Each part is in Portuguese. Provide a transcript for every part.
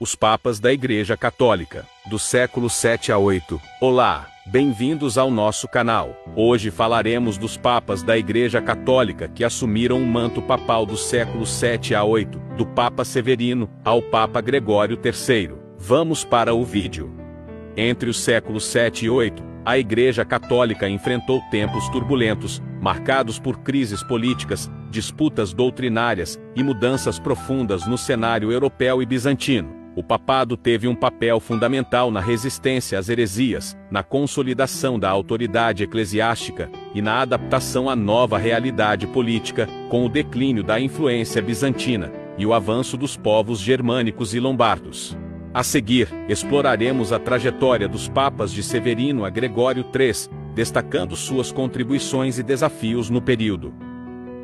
Os Papas da Igreja Católica, do século 7 a 8. Olá, bem-vindos ao nosso canal. Hoje falaremos dos Papas da Igreja Católica que assumiram o manto papal do século 7 a 8, do Papa Severino ao Papa Gregório III. Vamos para o vídeo. Entre os séculos 7 e 8, a Igreja Católica enfrentou tempos turbulentos, marcados por crises políticas, disputas doutrinárias e mudanças profundas no cenário europeu e bizantino. O papado teve um papel fundamental na resistência às heresias, na consolidação da autoridade eclesiástica e na adaptação à nova realidade política, com o declínio da influência bizantina e o avanço dos povos germânicos e lombardos. A seguir, exploraremos a trajetória dos papas de Severino a Gregório III, destacando suas contribuições e desafios no período.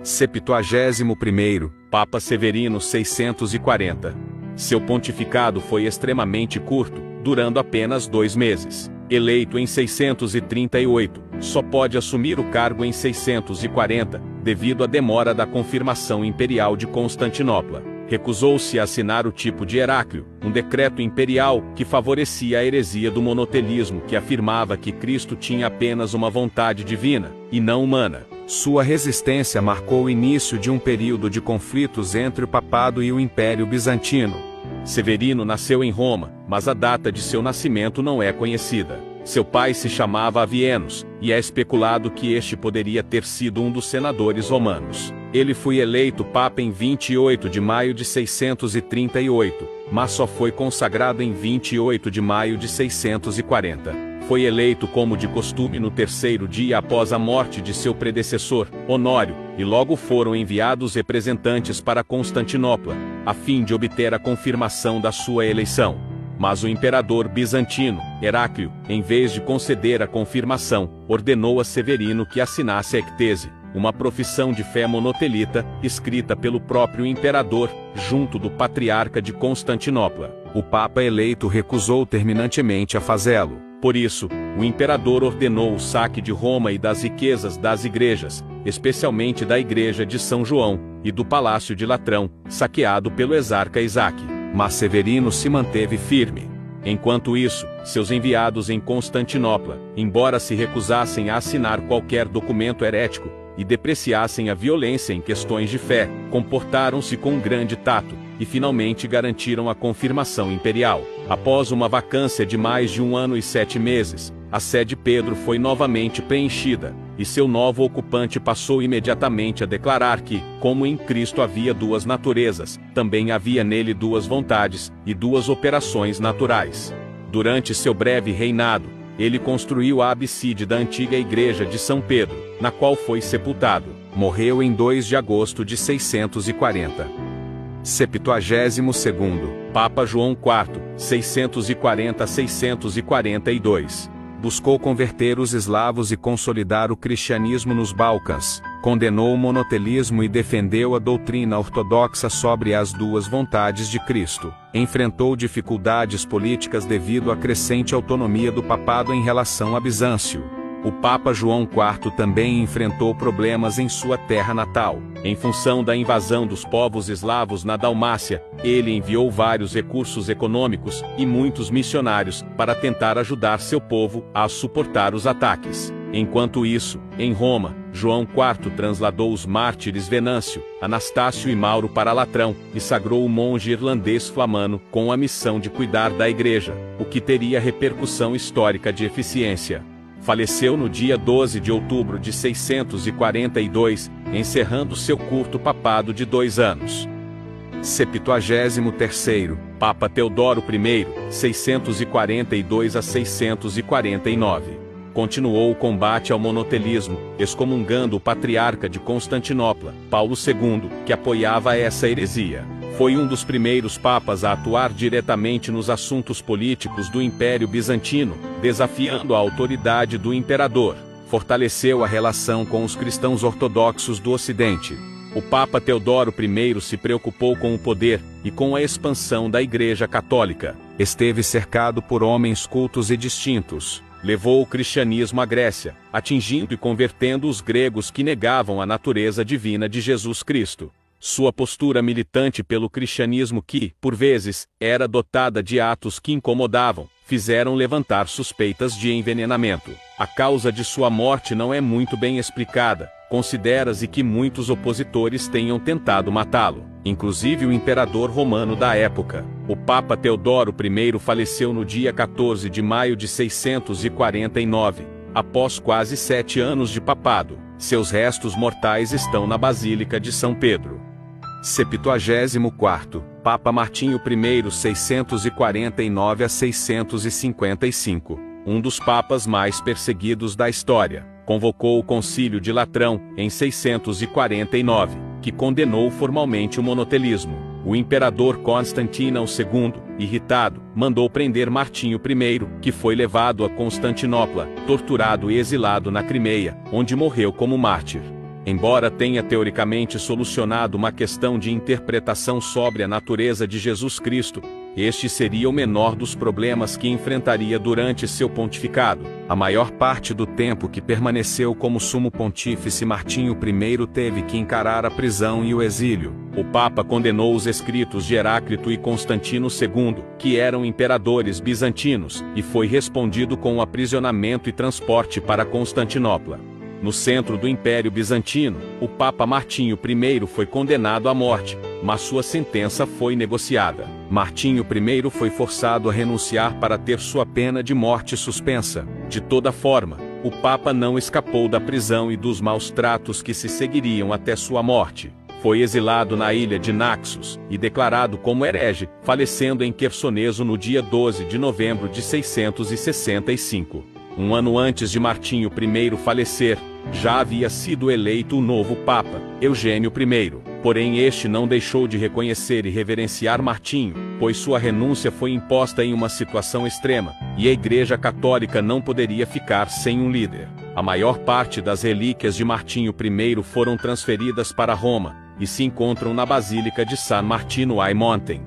71º, Papa Severino 640. Seu pontificado foi extremamente curto, durando apenas 2 meses. Eleito em 638, só pode assumir o cargo em 640, devido à demora da confirmação imperial de Constantinopla. Recusou-se a assinar o tipo de Heráclio, um decreto imperial que favorecia a heresia do monotelismo que afirmava que Cristo tinha apenas uma vontade divina, e não humana. Sua resistência marcou o início de um período de conflitos entre o papado e o Império Bizantino. Severino nasceu em Roma, mas a data de seu nascimento não é conhecida. Seu pai se chamava Avienus, e é especulado que este poderia ter sido um dos senadores romanos. Ele foi eleito papa em 28 de maio de 638, mas só foi consagrado em 28 de maio de 640. Foi eleito como de costume no 3º dia após a morte de seu predecessor, Honório, e logo foram enviados representantes para Constantinopla, a fim de obter a confirmação da sua eleição. Mas o imperador bizantino, Heráclio, em vez de conceder a confirmação, ordenou a Severino que assinasse a ectese, uma profissão de fé monotelita, escrita pelo próprio imperador, junto do patriarca de Constantinopla. O papa eleito recusou terminantemente a fazê-lo. Por isso, o imperador ordenou o saque de Roma e das riquezas das igrejas, especialmente da igreja de São João, e do palácio de Latrão, saqueado pelo exarca Isaac. Mas Severino se manteve firme. Enquanto isso, seus enviados em Constantinopla, embora se recusassem a assinar qualquer documento herético, e depreciassem a violência em questões de fé, comportaram-se com grande tato, e finalmente garantiram a confirmação imperial. Após uma vacância de mais de 1 ano e 7 meses, a sé de Pedro foi novamente preenchida, e seu novo ocupante passou imediatamente a declarar que, como em Cristo havia 2 naturezas, também havia nele 2 vontades, e 2 operações naturais. Durante seu breve reinado, ele construiu a abside da antiga igreja de São Pedro, na qual foi sepultado. Morreu em 2 de agosto de 640. 72º, Papa João IV, 640-642. Buscou converter os eslavos e consolidar o cristianismo nos Balcãs, condenou o monotelismo e defendeu a doutrina ortodoxa sobre as 2 vontades de Cristo. Enfrentou dificuldades políticas devido à crescente autonomia do papado em relação a Bizâncio. O Papa João IV também enfrentou problemas em sua terra natal. Em função da invasão dos povos eslavos na Dalmácia, ele enviou vários recursos econômicos e muitos missionários para tentar ajudar seu povo a suportar os ataques. Enquanto isso, em Roma, João IV transladou os mártires Venâncio, Anastácio e Mauro para Latrão, e sagrou o monge irlandês Flamano com a missão de cuidar da igreja, o que teria repercussão histórica de eficiência. Faleceu no dia 12 de outubro de 642, encerrando seu curto papado de 2 anos. 73º, Papa Teodoro I, 642 a 649. Continuou o combate ao monotelismo, excomungando o patriarca de Constantinopla, Paulo II, que apoiava essa heresia. Foi um dos primeiros papas a atuar diretamente nos assuntos políticos do Império Bizantino, desafiando a autoridade do imperador. Fortaleceu a relação com os cristãos ortodoxos do Ocidente. O Papa Teodoro I se preocupou com o poder e com a expansão da Igreja Católica. Esteve cercado por homens cultos e distintos. Levou o cristianismo à Grécia, atingindo e convertendo os gregos que negavam a natureza divina de Jesus Cristo. Sua postura militante pelo cristianismo que, por vezes, era dotada de atos que incomodavam, fizeram levantar suspeitas de envenenamento. A causa de sua morte não é muito bem explicada. Considera-se que muitos opositores tenham tentado matá-lo, inclusive o imperador romano da época. O Papa Teodoro I faleceu no dia 14 de maio de 649, após quase 7 anos de papado. Seus restos mortais estão na Basílica de São Pedro. 74º, Papa Martinho I 649 a 655, um dos papas mais perseguidos da história, convocou o Concílio de Latrão, em 649, que condenou formalmente o monotelismo. O imperador Constantino II, irritado, mandou prender Martinho I, que foi levado a Constantinopla, torturado e exilado na Crimeia, onde morreu como mártir. Embora tenha teoricamente solucionado uma questão de interpretação sobre a natureza de Jesus Cristo, este seria o menor dos problemas que enfrentaria durante seu pontificado. A maior parte do tempo que permaneceu como sumo pontífice, Martinho I teve que encarar a prisão e o exílio. O Papa condenou os escritos de Heráclito e Constantino II, que eram imperadores bizantinos, e foi respondido com o aprisionamento e transporte para Constantinopla. No centro do Império Bizantino, o Papa Martinho I foi condenado à morte, mas sua sentença foi negociada. Martinho I foi forçado a renunciar para ter sua pena de morte suspensa. De toda forma, o Papa não escapou da prisão e dos maus tratos que se seguiriam até sua morte. Foi exilado na ilha de Naxos e declarado como herege, falecendo em Quersoneso no dia 12 de novembro de 665. Um ano antes de Martinho I falecer, já havia sido eleito o novo Papa, Eugênio I. Porém este não deixou de reconhecer e reverenciar Martinho, pois sua renúncia foi imposta em uma situação extrema, e a Igreja Católica não poderia ficar sem um líder. A maior parte das relíquias de Martinho I foram transferidas para Roma, e se encontram na Basílica de San Martino ai Monte.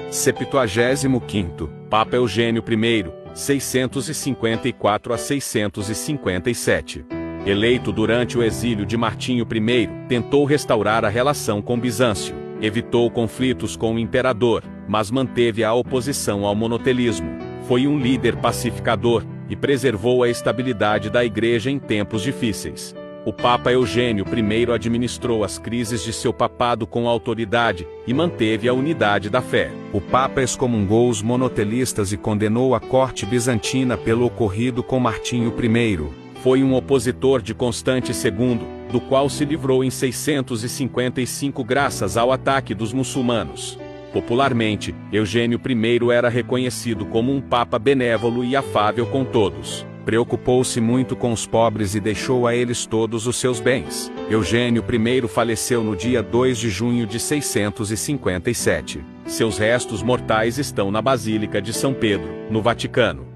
75º, Papa Eugênio I, 654 a 657. Eleito durante o exílio de Martinho I, tentou restaurar a relação com Bizâncio, evitou conflitos com o imperador, mas manteve a oposição ao monotelismo. Foi um líder pacificador, e preservou a estabilidade da Igreja em tempos difíceis. O Papa Eugênio I administrou as crises de seu papado com autoridade, e manteve a unidade da fé. O Papa excomungou os monotelistas e condenou a corte bizantina pelo ocorrido com Martinho I. Foi um opositor de Constante II, do qual se livrou em 655 graças ao ataque dos muçulmanos. Popularmente, Eugênio I era reconhecido como um papa benévolo e afável com todos. Preocupou-se muito com os pobres e deixou a eles todos os seus bens. Eugênio I faleceu no dia 2 de junho de 657. Seus restos mortais estão na Basílica de São Pedro, no Vaticano.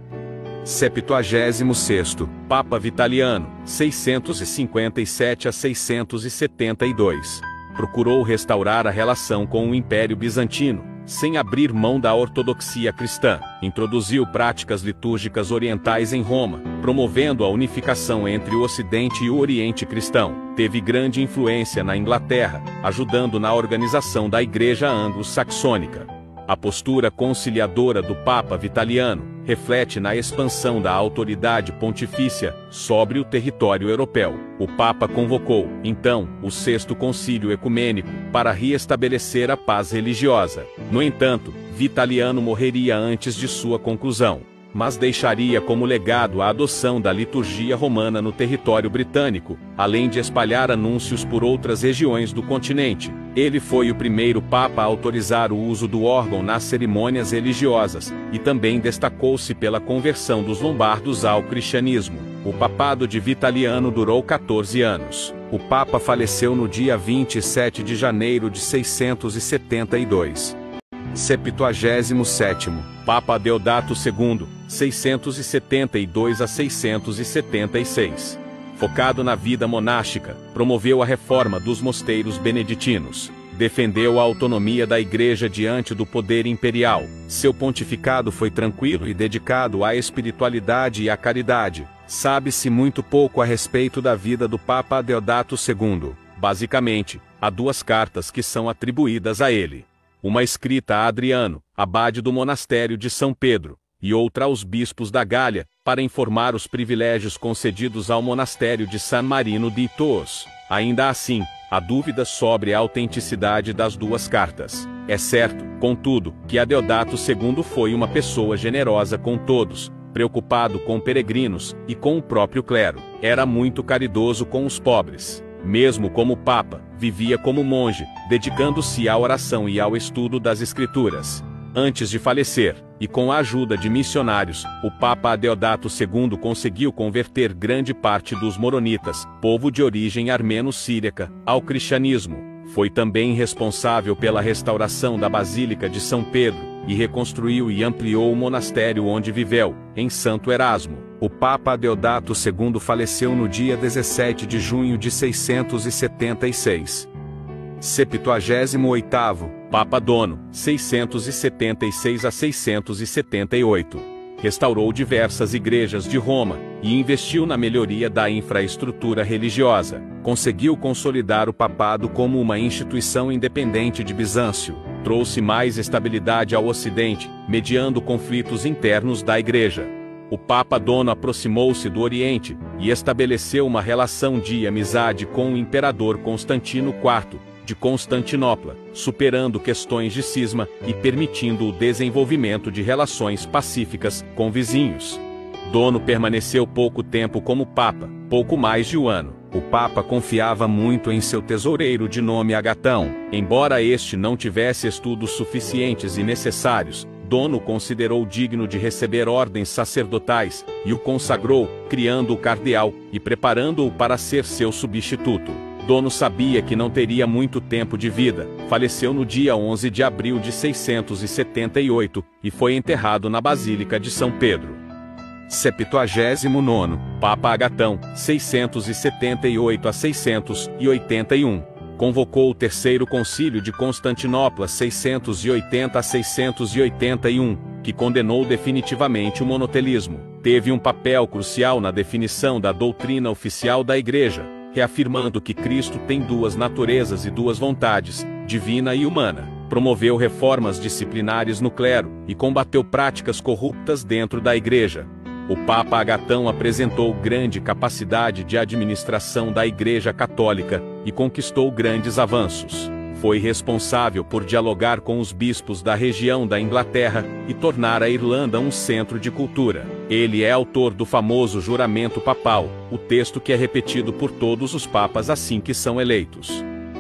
76º, Papa Vitaliano, 657 a 672. Procurou restaurar a relação com o Império Bizantino, sem abrir mão da ortodoxia cristã. Introduziu práticas litúrgicas orientais em Roma, promovendo a unificação entre o Ocidente e o Oriente cristão. Teve grande influência na Inglaterra, ajudando na organização da Igreja anglo-saxônica. A postura conciliadora do Papa Vitaliano reflete na expansão da autoridade pontifícia sobre o território europeu. O Papa convocou, então, o Sexto Concílio Ecumênico para reestabelecer a paz religiosa. No entanto, Vitaliano morreria antes de sua conclusão, mas deixaria como legado a adoção da liturgia romana no território britânico, além de espalhar anúncios por outras regiões do continente. Ele foi o primeiro Papa a autorizar o uso do órgão nas cerimônias religiosas, e também destacou-se pela conversão dos lombardos ao cristianismo. O papado de Vitaliano durou 14 anos. O Papa faleceu no dia 27 de janeiro de 672. 77º, Papa Deodato II, 672 a 676. Focado na vida monástica, promoveu a reforma dos mosteiros beneditinos. Defendeu a autonomia da Igreja diante do poder imperial. Seu pontificado foi tranquilo e dedicado à espiritualidade e à caridade. Sabe-se muito pouco a respeito da vida do Papa Deodato II. Basicamente, há duas cartas que são atribuídas a ele. Uma escrita a Adriano, abade do monastério de São Pedro, e outra aos bispos da Gália, para informar os privilégios concedidos ao monastério de San Marino di Toos. Ainda assim, há dúvidas sobre a autenticidade das duas cartas. É certo, contudo, que Adeodato II foi uma pessoa generosa com todos, preocupado com peregrinos e com o próprio clero. Era muito caridoso com os pobres. Mesmo como Papa, vivia como monge, dedicando-se à oração e ao estudo das Escrituras. Antes de falecer, e com a ajuda de missionários, o Papa Adeodato II conseguiu converter grande parte dos moronitas, povo de origem armeno-síriaca, ao cristianismo. Foi também responsável pela restauração da Basílica de São Pedro, e reconstruiu e ampliou o monastério onde viveu, em Santo Erasmo. O Papa Adeodato II faleceu no dia 17 de junho de 676. 78º, Papa Dono, 676 a 678. Restaurou diversas igrejas de Roma, e investiu na melhoria da infraestrutura religiosa. Conseguiu consolidar o papado como uma instituição independente de Bizâncio. Trouxe mais estabilidade ao Ocidente, mediando conflitos internos da Igreja. O Papa Dono aproximou-se do Oriente, e estabeleceu uma relação de amizade com o imperador Constantino IV, de Constantinopla, superando questões de cisma e permitindo o desenvolvimento de relações pacíficas com vizinhos. Dono permaneceu pouco tempo como Papa, pouco mais de um ano. O Papa confiava muito em seu tesoureiro de nome Agatão. Embora este não tivesse estudos suficientes e necessários, Dono o considerou digno de receber ordens sacerdotais, e o consagrou, criando-o cardeal, e preparando-o para ser seu substituto. Dono sabia que não teria muito tempo de vida, faleceu no dia 11 de abril de 678, e foi enterrado na Basílica de São Pedro. 79º, Papa Agatão, 678 a 681. Convocou o Terceiro Concílio de Constantinopla 680 a 681, que condenou definitivamente o monotelismo. Teve um papel crucial na definição da doutrina oficial da Igreja, reafirmando que Cristo tem duas naturezas e duas vontades, divina e humana. Promoveu reformas disciplinares no clero, e combateu práticas corruptas dentro da Igreja. O Papa Agatão apresentou grande capacidade de administração da Igreja Católica, e conquistou grandes avanços. Foi responsável por dialogar com os bispos da região da Inglaterra, e tornar a Irlanda um centro de cultura. Ele é autor do famoso juramento papal, o texto que é repetido por todos os papas assim que são eleitos.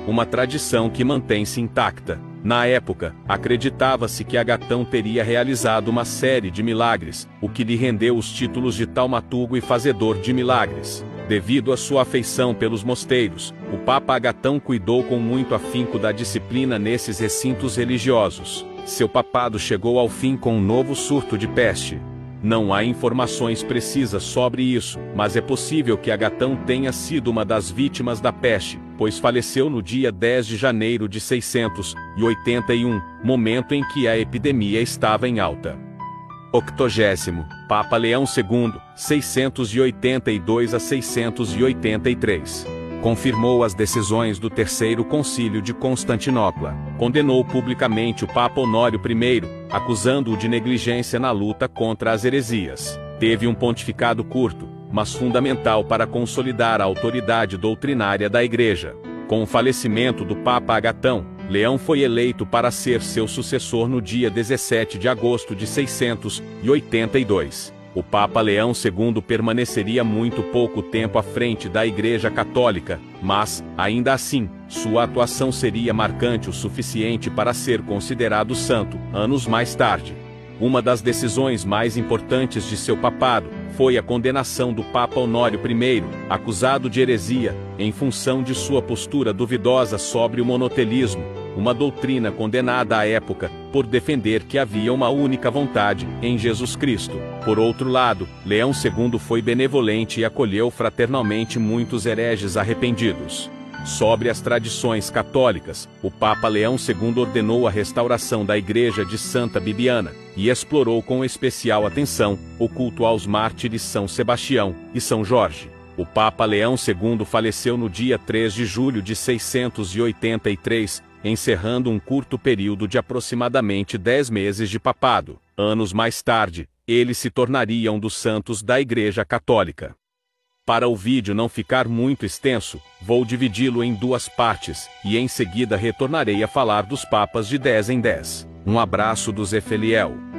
Uma tradição que mantém-se intacta. Na época, acreditava-se que Agatão teria realizado uma série de milagres, o que lhe rendeu os títulos de taumaturgo e fazedor de milagres. Devido à sua afeição pelos mosteiros, o Papa Agatão cuidou com muito afinco da disciplina nesses recintos religiosos. Seu papado chegou ao fim com um novo surto de peste. Não há informações precisas sobre isso, mas é possível que Agatão tenha sido uma das vítimas da peste, pois faleceu no dia 10 de janeiro de 681, momento em que a epidemia estava em alta. 80º, Papa Leão II, 682 a 683. Confirmou as decisões do Terceiro Concílio de Constantinopla. Condenou publicamente o Papa Honório I, acusando-o de negligência na luta contra as heresias. Teve um pontificado curto, mas fundamental para consolidar a autoridade doutrinária da Igreja. Com o falecimento do Papa Agatão, Leão foi eleito para ser seu sucessor no dia 17 de agosto de 682. O Papa Leão II permaneceria muito pouco tempo à frente da Igreja Católica, mas, ainda assim, sua atuação seria marcante o suficiente para ser considerado santo, anos mais tarde. Uma das decisões mais importantes de seu papado foi a condenação do Papa Honório I, acusado de heresia, em função de sua postura duvidosa sobre o monotelismo, uma doutrina condenada à época, por defender que havia uma única vontade, em Jesus Cristo. Por outro lado, Leão II foi benevolente e acolheu fraternalmente muitos hereges arrependidos. Sobre as tradições católicas, o Papa Leão II ordenou a restauração da Igreja de Santa Bibiana, e explorou com especial atenção o culto aos mártires São Sebastião e São Jorge. O Papa Leão II faleceu no dia 3 de julho de 683, encerrando um curto período de aproximadamente 10 meses de papado. Anos mais tarde, ele se tornaria um dos santos da Igreja Católica. Para o vídeo não ficar muito extenso, vou dividi-lo em duas partes, e em seguida retornarei a falar dos papas de 10 em 10. Um abraço do Zé Feliel.